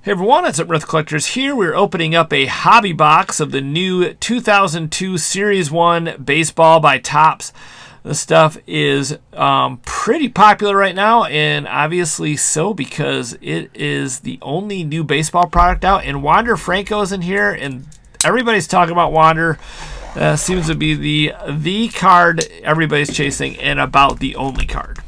Hey everyone, it's UpNorth Collectors here. We're opening up a hobby box of the new 2002 Series 1 baseball by Topps. This stuff is pretty popular right now, and obviously so because it is the only new baseball product out. And Wander Franco's in here, and everybody's talking about Wander. Seems to be the card everybody's chasing, and about the only card.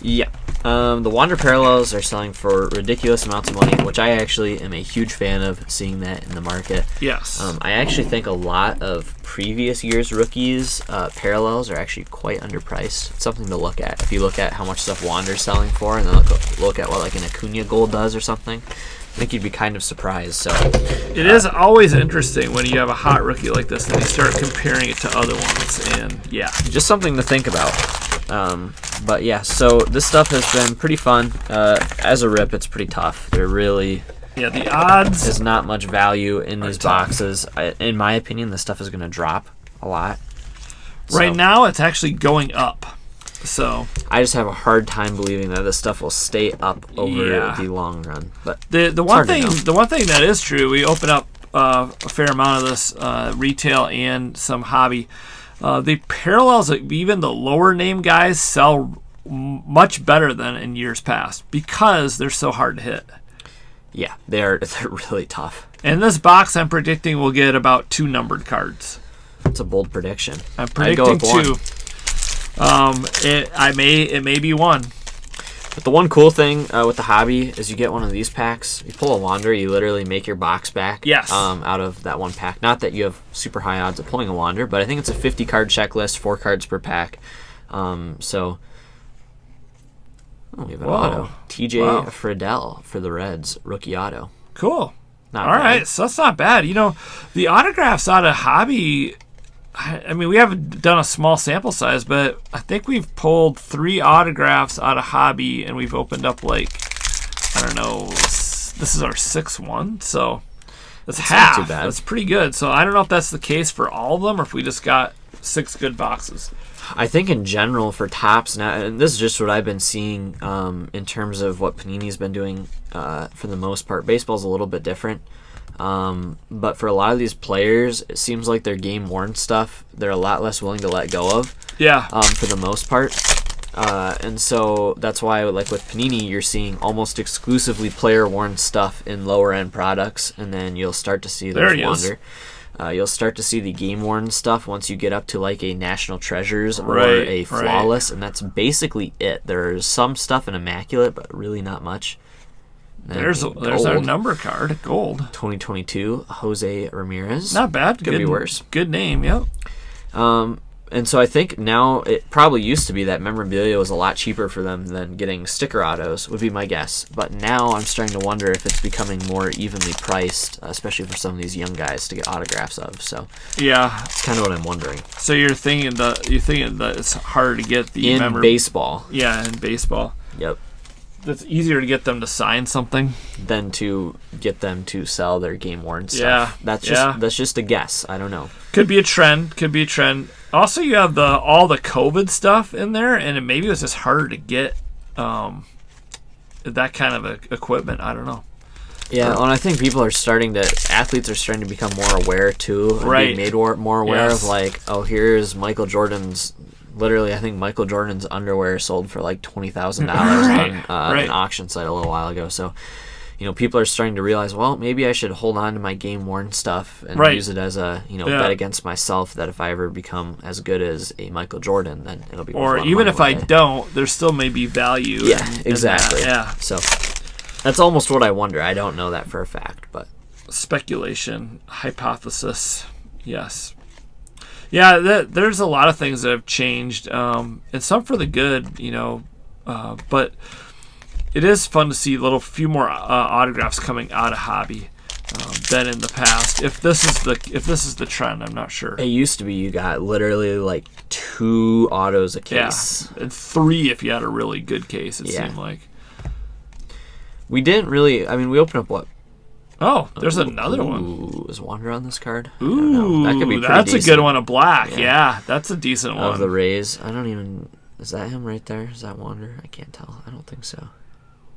Yeah. The Wander Parallels are selling for ridiculous amounts of money, which I actually am a huge fan of seeing that in the market. Yes. I actually think a lot of previous year's rookies' parallels are actually quite underpriced. It's something to look at. If you look at how much stuff Wander's selling for, and then look at what like an Acuna Gold does or something, I think you'd be kind of surprised. So it is always interesting when you have a hot rookie like this and you start comparing it to other ones, and yeah, just something to think about. But yeah, so this stuff has been pretty fun. As a rip, it's pretty tough. They're really... Yeah, the odds... There's not much value in these boxes. In my opinion, this stuff is going to drop a lot. Right now, it's actually going up. So I just have a hard time believing that this stuff will stay up over the long run. But the one thing that is true, we open up a fair amount of this retail and some hobby. The parallels, even the lower name guys, sell much better than in years past because they're so hard to hit. Yeah, they're really tough. In this box, I'm predicting we'll get about 2 numbered cards. That's a bold prediction. I'm predicting 2. It may be 1. But the one cool thing with the hobby is you get one of these packs. You pull a Wander, you literally make your box back. Yes. Out of that one pack. Not that you have super high odds of pulling a Wander, but I think it's a 50-card checklist, 4 cards per pack. So we have an auto. TJ Friedel for the Reds, rookie auto. Cool. Not All bad. right, so that's not bad. You know, the autographs out of hobby, I mean, we haven't done a small sample size, but I think we've pulled 3 autographs out of hobby, and we've opened up, like, I don't know, this is our 6th one, so that's half. Not too bad. That's pretty good. So I don't know if that's the case for all of them or if we just got 6 good boxes. I think in general for Topps now, and this is just what I've been seeing in terms of what Panini's been doing for the most part. Baseball's a little bit different. But for a lot of these players, it seems like their game-worn stuff, they're a lot less willing to let go of. Yeah. For the most part. And so that's why, like with Panini, you're seeing almost exclusively player-worn stuff in lower-end products, and then you'll start to see those Wander. You'll start to see the game-worn stuff once you get up to like a National Treasures or a Flawless, and that's basically it. There's some stuff in Immaculate, but really not much. There's our number card, gold. 2022, Jose Ramirez. Not bad. Could be worse. Good name, yep. And so I think now it probably used to be that memorabilia was a lot cheaper for them than getting sticker autos, would be my guess. But now I'm starting to wonder if it's becoming more evenly priced, especially for some of these young guys to get autographs of. So yeah, that's kind of what I'm wondering. So you're thinking that it's harder to get the in baseball. Yeah, in baseball. Yep. It's easier to get them to sign something than to get them to sell their game-worn stuff. Yeah, that's just a guess. I don't know. Could be a trend. Also, you have all the COVID stuff in there, and maybe it's just harder to get that kind of equipment. I don't know. Yeah, and I think athletes are starting to become more aware too. Right. Being made more aware of like, oh, here's Michael Jordan's. Literally, I think Michael Jordan's underwear sold for like $20,000 on an auction site a little while ago. So, people are starting to realize, well, maybe I should hold on to my game-worn stuff and use it as a, bet against myself that if I ever become as good as a Michael Jordan, then it'll be or even if I don't, there still may be value. Yeah, exactly. Yeah. So that's almost what I wonder. I don't know that for a fact, but speculation, hypothesis, yes. Yeah, there's a lot of things that have changed, and some for the good, but it is fun to see few more autographs coming out of hobby than in the past. If this is the trend, I'm not sure. It used to be you got literally like 2 autos a case. Yeah, and 3 if you had a really good case. It seemed like we didn't really. I mean, we opened up what. Oh, there's another one. Is Wander on this card? Ooh, that could be pretty that's decent. A good one. A black, yeah, that's a decent one. Of the Rays, I don't even. Is that him right there? Is that Wander? I can't tell. I don't think so.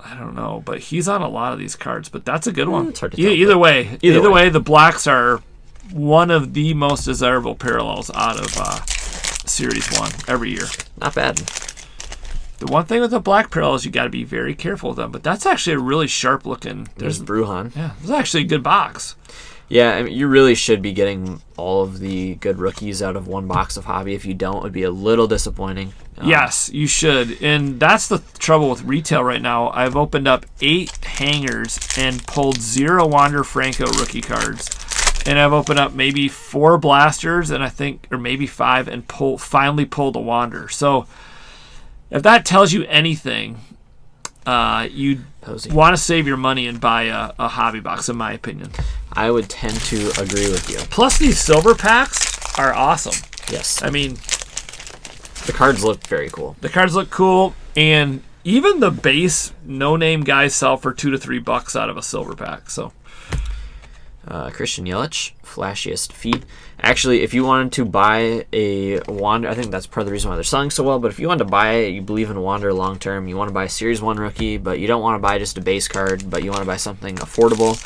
I don't know, but he's on a lot of these cards. But that's a good one. It's hard to tell, either way, the blacks are one of the most desirable parallels out of Series 1 every year. Not bad. The one thing with the black parallel is you got to be very careful with them. But that's actually a really sharp looking. There's Bruhan. Yeah, it's actually a good box. Yeah, I mean, you really should be getting all of the good rookies out of one box of Hobby. If you don't, it would be a little disappointing. Yes, you should. And that's the trouble with retail right now. I've opened up 8 hangers and pulled 0 Wander Franco rookie cards. And I've opened up maybe 4 blasters, and I think, or maybe 5, and finally pulled a Wander. So if that tells you anything, you want to save your money and buy a hobby box, in my opinion. I would tend to agree with you. Plus, these silver packs are awesome. Yes. I mean, the cards look very cool. The cards look cool, and even the base no-name guys sell for $2 to $3 out of a silver pack. So, Christian Yelich, flashiest feet. Actually, if you wanted to buy a Wander, I think that's part of the reason why they're selling so well. But if you wanted to buy it, you believe in Wander long term, you want to buy a Series 1 rookie, but you don't want to buy just a base card, but you want to buy something affordable.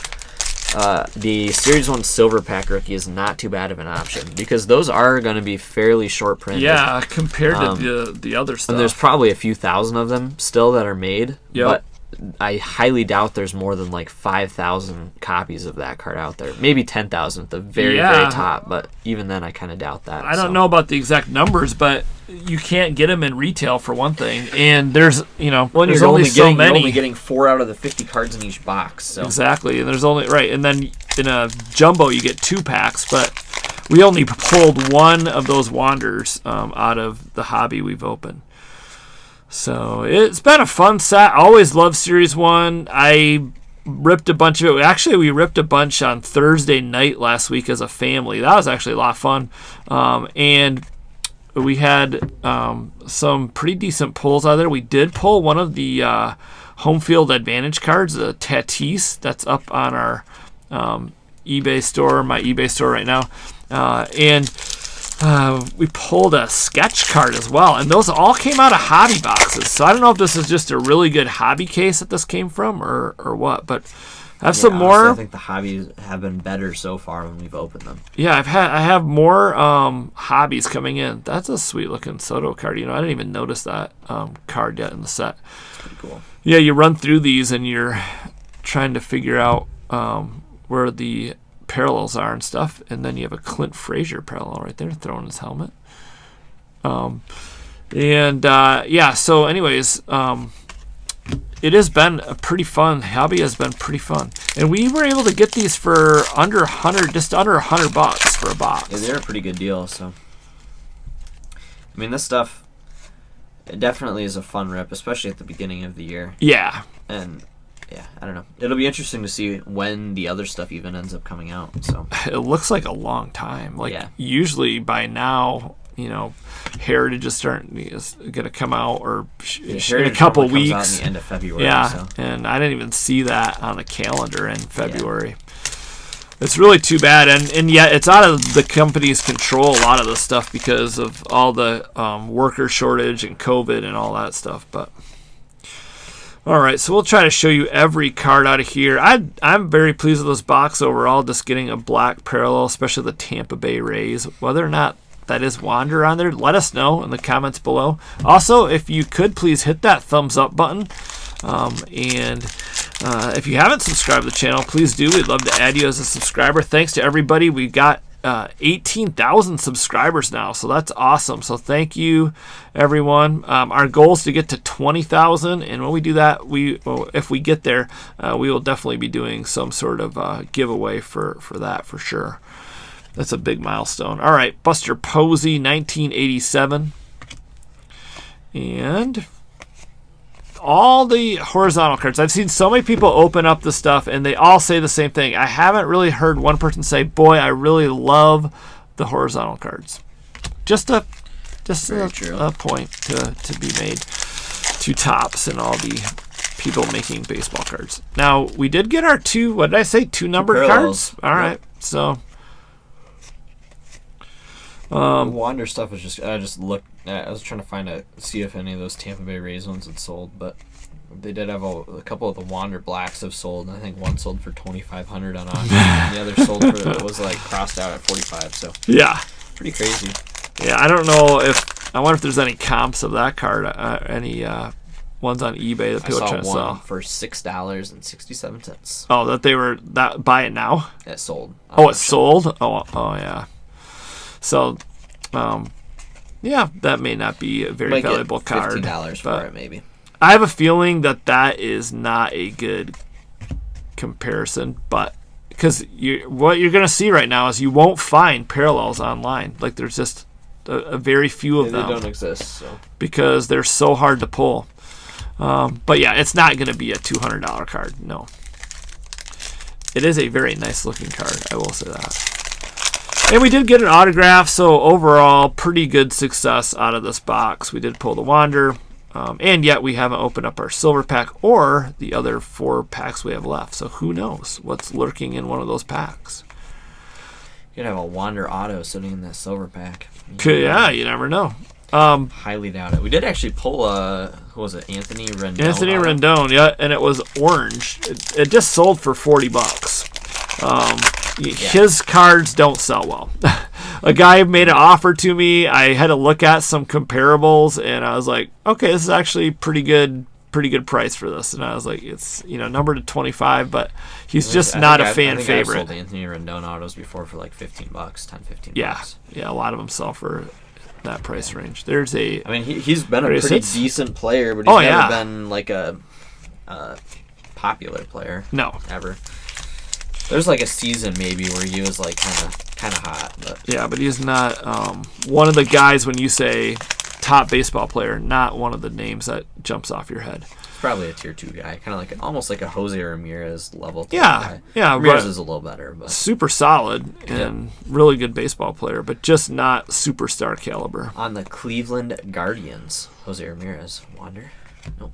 The Series 1 Silver Pack rookie is not too bad of an option because those are going to be fairly short printed. Yeah, compared to the other stuff. And there's probably a few thousand of them still that are made. Yep. But I highly doubt there's more than like 5,000 copies of that card out there. Maybe 10,000 at the very top, but even then I kind of doubt that. I don't know about the exact numbers, but you can't get them in retail for one thing, and there's there's only so many. You're only getting 4 out of the 50 cards in each box. So. Exactly, and there's only and then in a jumbo you get 2 packs, but we only pulled 1 of those Wanders out of the hobby we've opened. So it's been a fun set. I always loved Series 1. I ripped a bunch of it. Actually, we ripped a bunch on Thursday night last week as a family. That was actually a lot of fun. And we had some pretty decent pulls out of there. We did pull one of the home field advantage cards, the Tatis, that's up on our eBay store, my eBay store right now. And we pulled a sketch card as well, and those all came out of hobby boxes. So I don't know if this is just a really good hobby case that this came from or what, but I have some more. I think the hobbies have been better so far when we've opened them. Yeah, I have more hobbies coming in. That's a sweet looking Soto card. I didn't even notice that card yet in the set. It's pretty cool. Yeah, you run through these and you're trying to figure out where the parallels are and stuff, and then you have a Clint Frazier parallel right there throwing his helmet. So anyways, it has been a pretty fun hobby. Has been pretty fun, and we were able to get these for under $100 for a box. Yeah, they're a pretty good deal. So I mean, this stuff, it definitely is a fun rip, especially at the beginning of the year. Yeah. And yeah, I don't know. It'll be interesting to see when the other stuff even ends up coming out. So it looks like a long time. Usually by now, Heritage is going to come out in a couple weeks. Comes out in the end of February. Yeah, so. And I didn't even see that on the calendar in February. Yeah. It's really too bad, and yet it's out of the company's control, a lot of this stuff, because of all the worker shortage and COVID and all that stuff. But all right, so we'll try to show you every card out of here. I'm very pleased with this box overall, just getting a black parallel, especially the Tampa Bay Rays. Whether or not that is Wander on there, let us know in the comments below. Also, if you could please hit that thumbs up button. If you haven't subscribed to the channel, please do. We'd love to add you as a subscriber. Thanks to everybody. We've got 18,000 subscribers now, so that's awesome. So thank you, everyone. Our goal is to get to 20,000, and when we do that, if we get there, we will definitely be doing some sort of giveaway for that for sure. That's a big milestone. All right, Buster Posey, 1987, and all the horizontal cards. I've seen so many people open up the stuff and they all say the same thing. I haven't really heard one person say, boy, I really love the horizontal cards. Just a point to be made to Topps and all the people making baseball cards. Now, we did get our two numbered cards? All right, so Wander stuff was just I was trying to see if any of those Tampa Bay Rays ones had sold, but They did have a couple of the Wander Blacks have sold. I think one sold for $2,500 on auction, and the other sold for it was like crossed out at $45. So yeah, pretty crazy. Yeah, I don't know I wonder if there's any comps of that card, any ones on eBay that people are trying to sell. For $6.67. Oh, that buy it now? It sold. Oh, it sold? Oh yeah. So, yeah, that may not be a very valuable card. $15 for it, maybe. I have a feeling that is not a good comparison, but because what you're going to see right now is you won't find parallels online. Like, there's just a very few of them. They don't exist, so. Because they're so hard to pull. But yeah, it's not going to be a $200 card. No. It is a very nice looking card, I will say that. And we did get an autograph, so overall, pretty good success out of this box. We did pull the Wander, and yet we haven't opened up our silver pack or the other 4 packs we have left. So who knows what's lurking in one of those packs. You could have a Wander auto sitting in that silver pack. Yeah, you never know. Highly doubt it. We did actually pull who was it, Anthony Rendon? Anthony Rendon, yeah, and it was orange. It just sold for $40. His cards don't sell well. A guy made an offer to me. I had to look at some comparables, and I was like, okay, this is actually pretty good price for this. And I was like, it's numbered to 25, but he's just not a fan favorite. I've sold Anthony Rendon autos before for like $15, $10-15. Yeah, a lot of them sell for that price range. There's he's been a pretty decent player, but he's never been like a popular player. No, ever. There's like a season maybe where he was like kind of hot, but yeah, but he's not one of the guys when you say top baseball player, not one of the names that jumps off your head. He's probably a tier 2 guy, kind of like almost like a Jose Ramirez level. Yeah, guy. Ramirez is a little better, but super solid and really good baseball player, but just not superstar caliber. On the Cleveland Guardians, Jose Ramirez, Wander? Nope.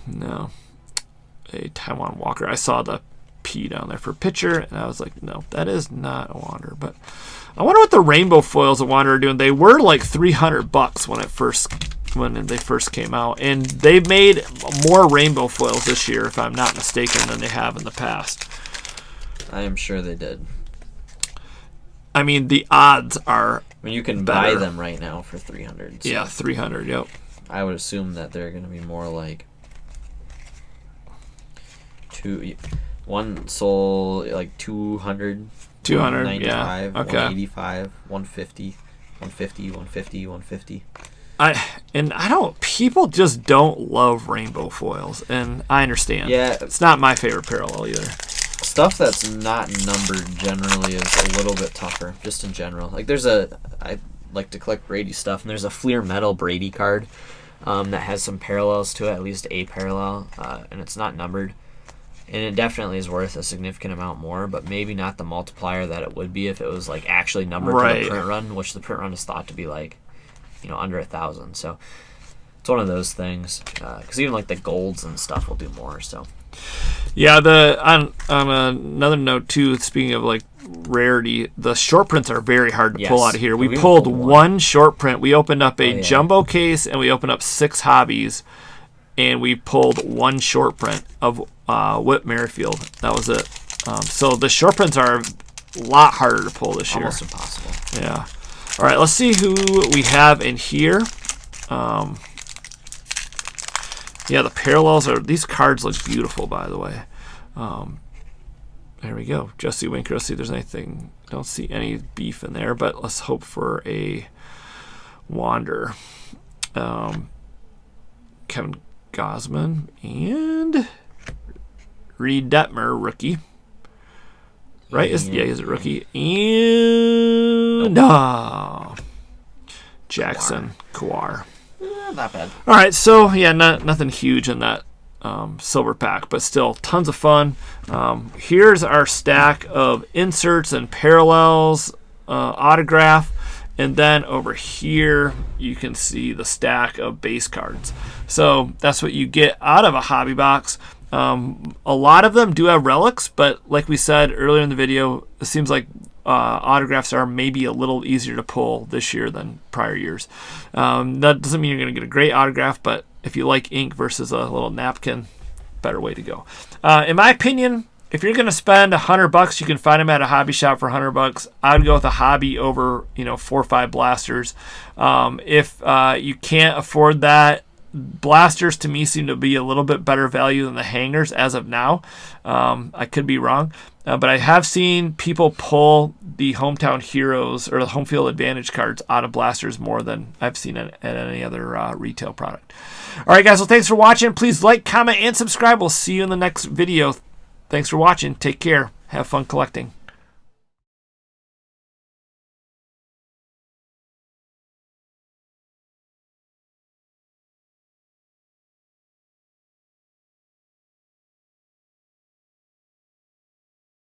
No. A Taiwan Walker. I saw the P down there for pitcher, and I was like, no, that is not a Wander. But I wonder what the rainbow foils of Wander are doing. They were like $300 when they first came out, and they've made more rainbow foils this year, if I'm not mistaken, than they have in the past. I am sure they did. I mean, the odds are you can buy them right now for $300. So yeah, $300. Yep. I would assume that they're going to be more like one sold like 200, 295, yeah, okay, 185, 150, 150, 150, 150. People just don't love rainbow foils, and I understand. Yeah, it's not my favorite parallel either. Stuff that's not numbered generally is a little bit tougher, just in general. Like I like to collect Brady stuff, and there's a Fleer Metal Brady card that has some parallels to it, at least a parallel, and it's not numbered. And it definitely is worth a significant amount more, but maybe not the multiplier that it would be if it was like actually numbered to the print run, which the print run is thought to be like, under 1,000. So it's one of those things. Because even like the golds and stuff will do more. So yeah, on another note too, speaking of like rarity, the short prints are very hard to pull out of here. We pulled one short print. We opened up a jumbo case, and we opened up 6 hobbies, and we pulled one short print of Whit Merrifield. That was it. So the short prints are a lot harder to pull this year. Almost impossible. Yeah. All right, let's see who we have in here. Yeah, the parallels these cards look beautiful, by the way. There we go. Jesse Winker. Let's see if there's anything. Don't see any beef in there, but let's hope for a Wander. Kevin Gausman and Reed Detmer, rookie. Right? He's a rookie. And Jackson Kawar. Not bad. All right, so yeah, nothing huge in that silver pack, but still tons of fun. Here's our stack of inserts and parallels, autograph, and then over here you can see the stack of base cards. So that's what you get out of a hobby box. A lot of them do have relics, but like we said earlier in the video, it seems like autographs are maybe a little easier to pull this year than prior years. That doesn't mean you're going to get a great autograph, but if you like ink versus a little napkin, better way to go. In my opinion, if you're going to spend $100, you can find them at a hobby shop for $100. I would go with a hobby over 4 or 5 blasters. If you can't afford that, blasters to me seem to be a little bit better value than the hangers as of now. I could be wrong, but I have seen people pull the Hometown Heroes or the Home Field Advantage cards out of blasters more than I've seen at any other retail product. All right, guys, well, thanks for watching. Please like, comment, and subscribe. We'll see you in the next video. Thanks for watching. Take care. Have fun collecting.